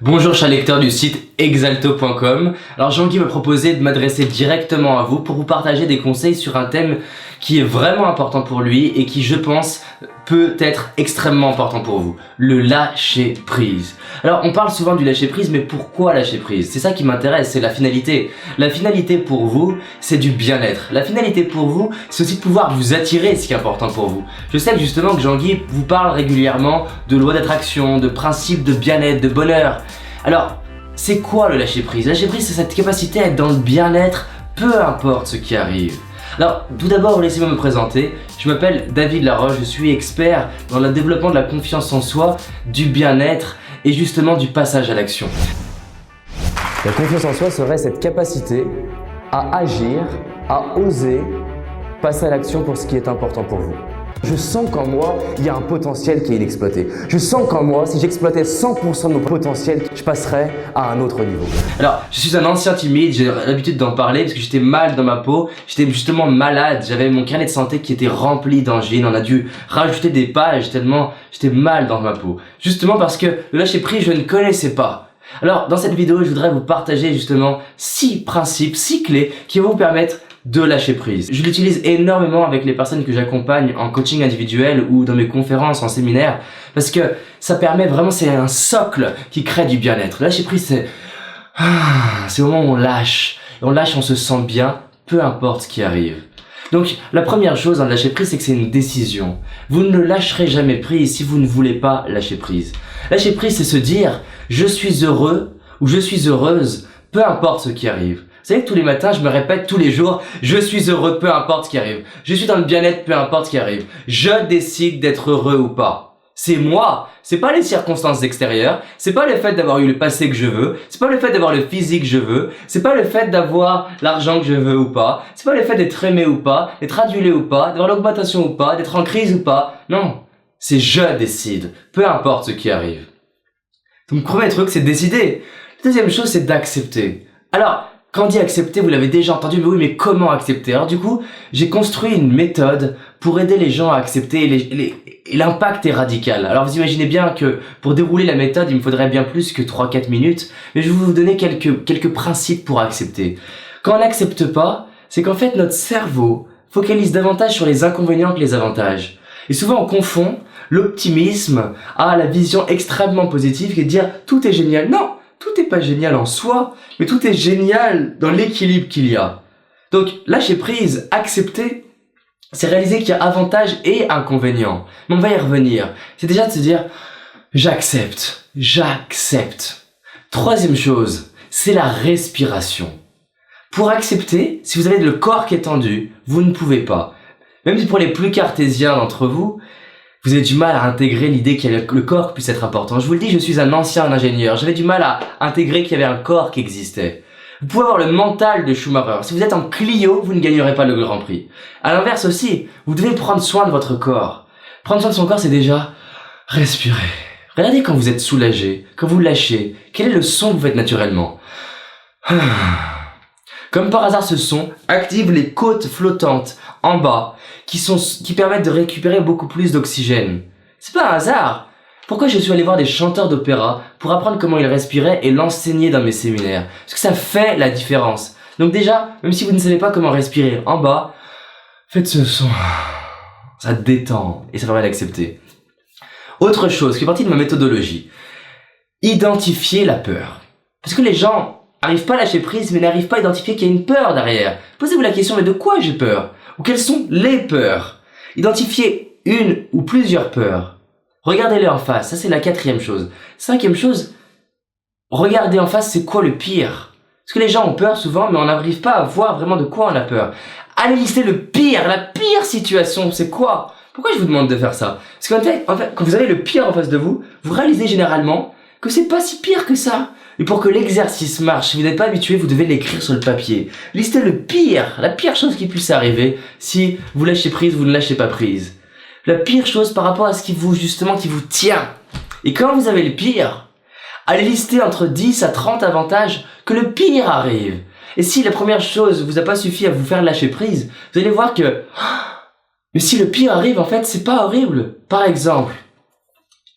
Bonjour chers lecteurs du site exalto.com. Alors Jean-Guy m'a proposé de m'adresser directement à vous pour vous partager des conseils sur un thème qui est vraiment important pour lui et qui, je pense, peut être extrêmement important pour vous. Le lâcher prise. Alors on parle souvent du lâcher prise, mais pourquoi lâcher prise? C'est ça qui m'intéresse, c'est la finalité. La finalité pour vous, c'est du bien-être. La finalité pour vous, c'est aussi de pouvoir vous attirer, ce qui est important pour vous. Je sais justement que Jean-Guy vous parle régulièrement de loi d'attraction, de principes de bien-être, de bonheur. Alors, c'est quoi le lâcher prise? Le lâcher prise, c'est cette capacité à être dans le bien-être, peu importe ce qui arrive. Alors, tout d'abord, laissez-moi me présenter. Je m'appelle David Laroche, je suis expert dans le développement de la confiance en soi, du bien-être et justement du passage à l'action. La confiance en soi serait cette capacité à agir, à oser passer à l'action pour ce qui est important pour vous. Je sens qu'en moi, il y a un potentiel qui est inexploité. Je sens qu'en moi, si j'exploitais 100% de mon potentiel, je passerais à un autre niveau. Alors, je suis un ancien timide, j'ai l'habitude d'en parler parce que j'étais mal dans ma peau, j'étais justement malade, j'avais mon carnet de santé qui était rempli d'angines, on a dû rajouter des pages tellement j'étais mal dans ma peau. Justement parce que le lâcher prise, je ne connaissais pas. Alors, dans cette vidéo, je voudrais vous partager justement 6 principes, 6 clés qui vont vous permettre de lâcher prise. Je l'utilise énormément avec les personnes que j'accompagne en coaching individuel ou dans mes conférences, en séminaire, parce que ça permet vraiment, c'est un socle qui crée du bien-être. Lâcher prise, c'est au moment où on lâche. Et on lâche, on se sent bien, peu importe ce qui arrive. Donc, la première chose dans le lâcher prise, c'est que c'est une décision. Vous ne lâcherez jamais prise si vous ne voulez pas lâcher prise. Lâcher prise, c'est se dire, je suis heureux ou je suis heureuse, peu importe ce qui arrive. Vous savez que tous les matins, je me répète tous les jours, je suis heureux, peu importe ce qui arrive. Je suis dans le bien-être, peu importe ce qui arrive. Je décide d'être heureux ou pas. C'est moi. C'est pas les circonstances extérieures. C'est pas le fait d'avoir eu le passé que je veux. C'est pas le fait d'avoir le physique que je veux. C'est pas le fait d'avoir l'argent que je veux ou pas. C'est pas le fait d'être aimé ou pas, d'être adulé ou pas, d'avoir l'augmentation ou pas, d'être en crise ou pas. Non. C'est je décide. Peu importe ce qui arrive. Donc, premier truc, c'est de décider. La deuxième chose, c'est d'accepter. Alors, quand on dit accepter, vous l'avez déjà entendu, mais oui, mais comment accepter? Alors du coup, j'ai construit une méthode pour aider les gens à accepter et l'impact est radical. Alors vous imaginez bien que pour dérouler la méthode, il me faudrait bien plus que 3-4 minutes, mais je vais vous donner quelques principes pour accepter. Quand on n'accepte pas, c'est qu'en fait notre cerveau focalise davantage sur les inconvénients que les avantages. Et souvent on confond l'optimisme à la vision extrêmement positive qui est de dire tout est génial. Non! Tout n'est pas génial en soi, mais tout est génial dans l'équilibre qu'il y a. Donc, lâcher prise, accepter, c'est réaliser qu'il y a avantages et inconvénients. Mais on va y revenir. C'est déjà de se dire, j'accepte. Troisième chose, c'est la respiration. Pour accepter, si vous avez le corps qui est tendu, vous ne pouvez pas. Même si pour les plus cartésiens d'entre vous, vous avez du mal à intégrer l'idée que le corps puisse être important. Je vous le dis, je suis un ancien ingénieur. J'avais du mal à intégrer qu'il y avait un corps qui existait. Vous pouvez avoir le mental de Schumacher. Si vous êtes en Clio, vous ne gagnerez pas le Grand Prix. À l'inverse aussi, vous devez prendre soin de votre corps. Prendre soin de son corps, c'est déjà respirer. Regardez quand vous êtes soulagé, quand vous lâchez. Quel est le son que vous faites naturellement? Comme par hasard, ce son active les côtes flottantes en bas qui permettent de récupérer beaucoup plus d'oxygène. C'est pas un hasard. Pourquoi je suis allé voir des chanteurs d'opéra pour apprendre comment ils respiraient et l'enseigner dans mes séminaires? Parce que ça fait la différence. Donc déjà, même si vous ne savez pas comment respirer en bas, faites ce son. Ça détend et ça permet d'accepter. Autre chose qui fait partie de ma méthodologie. Identifier la peur. Parce que les gens n'arrivent pas à lâcher prise mais n'arrivent pas à identifier qu'il y a une peur derrière. Posez-vous la question, mais de quoi j'ai peur? Ou quelles sont les peurs? Identifiez une ou plusieurs peurs. Regardez-les en face, ça c'est la 4e chose. 5e chose, regardez en face, c'est quoi le pire? Parce que les gens ont peur souvent, mais on n'arrive pas à voir vraiment de quoi on a peur. Allez lister le pire, la pire situation, c'est quoi? Pourquoi je vous demande de faire ça? Parce qu'en fait, quand vous avez le pire en face de vous, vous réalisez généralement que c'est pas si pire que ça. Et pour que l'exercice marche, si vous n'êtes pas habitué, vous devez l'écrire sur le papier. Listez le pire, la pire chose qui puisse arriver si vous lâchez prise, vous ne lâchez pas prise. La pire chose par rapport à ce qui vous tient. Et quand vous avez le pire, allez lister entre 10 à 30 avantages que le pire arrive. Et si la première chose vous a pas suffi à vous faire lâcher prise, vous allez voir que, mais si le pire arrive, en fait, c'est pas horrible. Par exemple,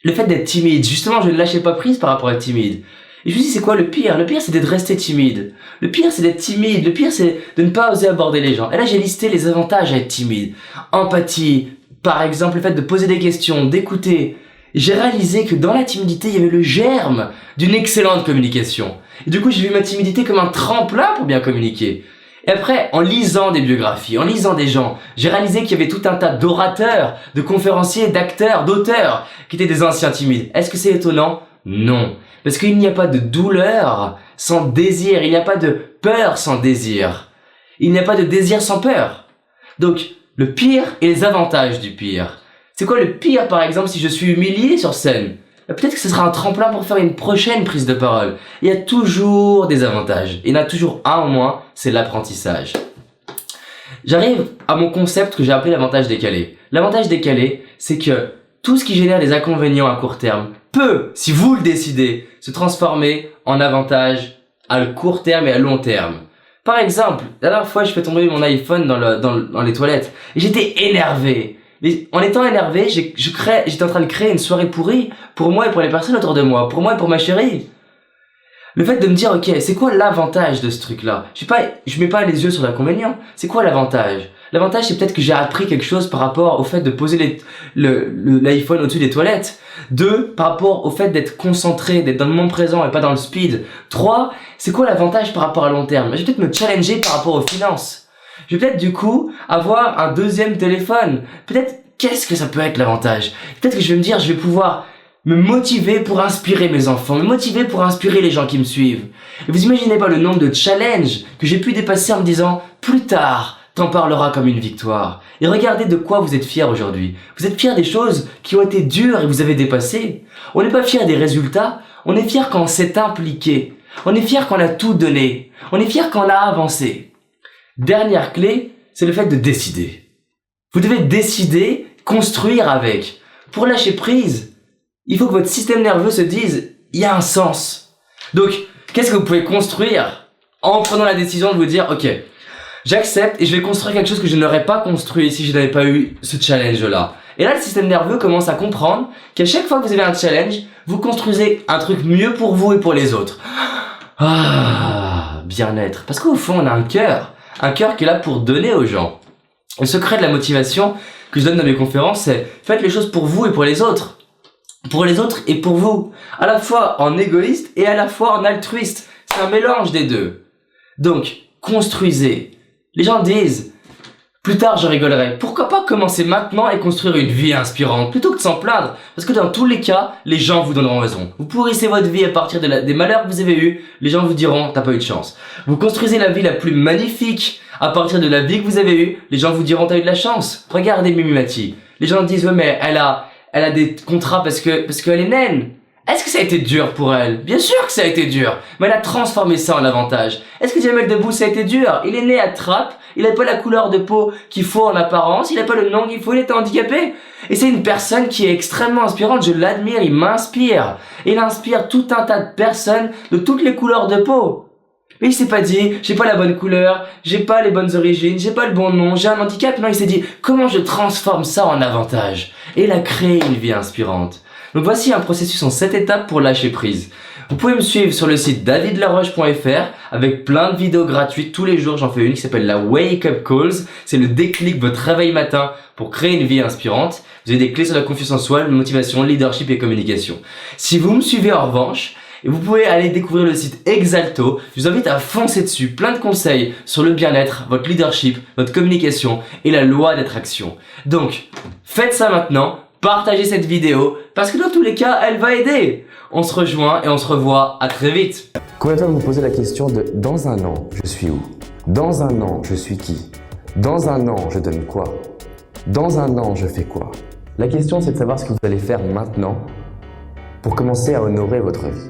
le fait d'être timide, justement, je ne lâchais pas prise par rapport à être timide. Et je me dis, c'est quoi le pire? Le pire, c'est d'être resté timide. Le pire, c'est d'être timide. Le pire, c'est de ne pas oser aborder les gens. Et là, j'ai listé les avantages à être timide. Empathie, par exemple, le fait de poser des questions, d'écouter. J'ai réalisé que dans la timidité, il y avait le germe d'une excellente communication. Et du coup, j'ai vu ma timidité comme un tremplin pour bien communiquer. Et après, en lisant des biographies, en lisant des gens, j'ai réalisé qu'il y avait tout un tas d'orateurs, de conférenciers, d'acteurs, d'auteurs qui étaient des anciens timides. Est-ce que c'est étonnant? Non. Parce qu'il n'y a pas de douleur sans désir, il n'y a pas de peur sans désir. Il n'y a pas de désir sans peur. Donc, le pire et les avantages du pire. C'est quoi le pire, par exemple, si je suis humilié sur scène? Peut-être que ce sera un tremplin pour faire une prochaine prise de parole. Il y a toujours des avantages. Il y en a toujours un au moins, c'est l'apprentissage. J'arrive à mon concept que j'ai appelé l'avantage décalé. L'avantage décalé, c'est que tout ce qui génère des inconvénients à court terme peut, si vous le décidez, se transformer en avantage à court terme et à long terme. Par exemple, la dernière fois, je fais tomber mon iPhone dans les toilettes et j'étais énervé. Mais en étant énervé, j'étais en train de créer une soirée pourrie pour moi et pour les personnes autour de moi, pour moi et pour ma chérie. Le fait de me dire, ok, c'est quoi l'avantage de ce truc-là? Je mets pas les yeux sur l'inconvénient. C'est quoi l'avantage? L'avantage, c'est peut-être que j'ai appris quelque chose par rapport au fait de poser l'iPhone au-dessus des toilettes. 2, par rapport au fait d'être concentré, d'être dans le moment présent et pas dans le speed. 3, c'est quoi l'avantage par rapport à long terme? Je vais peut-être me challenger par rapport aux finances. Je vais peut-être du coup avoir un deuxième téléphone. Peut-être, qu'est-ce que ça peut être l'avantage? Peut-être que je vais me dire, je vais pouvoir me motiver pour inspirer mes enfants, me motiver pour inspirer les gens qui me suivent. Et vous imaginez pas le nombre de challenges que j'ai pu dépasser en me disant, plus tard, t'en parleras comme une victoire. Et regardez de quoi vous êtes fiers aujourd'hui. Vous êtes fiers des choses qui ont été dures et vous avez dépassé. On n'est pas fiers des résultats, on est fiers quand on s'est impliqué. On est fiers quand on a tout donné. On est fiers quand on a avancé. Dernière clé, c'est le fait de décider. Vous devez décider, construire avec. Pour lâcher prise, il faut que votre système nerveux se dise, il y a un sens. Donc, qu'est-ce que vous pouvez construire en prenant la décision de vous dire, ok, j'accepte et je vais construire quelque chose que je n'aurais pas construit si je n'avais pas eu ce challenge-là. Et là, le système nerveux commence à comprendre qu'à chaque fois que vous avez un challenge, vous construisez un truc mieux pour vous et pour les autres. Ah, bien-être. Parce qu'au fond, on a un cœur qui est là pour donner aux gens. Le secret de la motivation que je donne dans mes conférences, c'est faites les choses pour vous et pour les autres. Pour les autres et pour vous. À la fois en égoïste et à la fois en altruiste. C'est un mélange des deux. Donc, construisez. Les gens disent, plus tard je rigolerai. Pourquoi pas commencer maintenant et construire une vie inspirante plutôt que de s'en plaindre? Parce que dans tous les cas, les gens vous donneront raison. Vous pourrissez votre vie à partir des malheurs que vous avez eus. Les gens vous diront, t'as pas eu de chance. Vous construisez la vie la plus magnifique à partir de la vie que vous avez eue. Les gens vous diront, t'as eu de la chance. Regardez Mimi Mati. Les gens disent, ouais mais elle a des contrats parce qu'elle est naine. Est-ce que ça a été dur pour elle? Bien sûr que ça a été dur, mais elle a transformé ça en avantage. Est-ce que Jamel Debbouze, ça a été dur? Il est né à Trappes, il n'a pas la couleur de peau qu'il faut en apparence, il n'a pas le nom qu'il faut, il était handicapé. Et c'est une personne qui est extrêmement inspirante, je l'admire, il m'inspire. Il inspire tout un tas de personnes de toutes les couleurs de peau. Mais il s'est pas dit, j'ai pas la bonne couleur, j'ai pas les bonnes origines, j'ai pas le bon nom, j'ai un handicap. Non, il s'est dit, comment je transforme ça en avantage? Et il a créé une vie inspirante. Donc voici un processus en 7 étapes pour lâcher prise. Vous pouvez me suivre sur le site davidlaroche.fr avec plein de vidéos gratuites. Tous les jours, j'en fais une qui s'appelle la Wake Up Calls. C'est le déclic, votre réveil matin pour créer une vie inspirante. Vous avez des clés sur la confiance en soi, la motivation, le leadership et communication. Si vous me suivez en revanche, et vous pouvez aller découvrir le site Exalto. Je vous invite à foncer dessus. Plein de conseils sur le bien-être, votre leadership, votre communication et la loi d'attraction. Donc, faites ça maintenant. Partagez cette vidéo parce que dans tous les cas, elle va aider. On se rejoint et on se revoit à très vite. Combien de fois vous vous posez la question de « dans un an, je suis où ?» Dans un an, je suis qui? Dans un an, je donne quoi? Dans un an, je fais quoi? La question, c'est de savoir ce que vous allez faire maintenant pour commencer à honorer votre vie.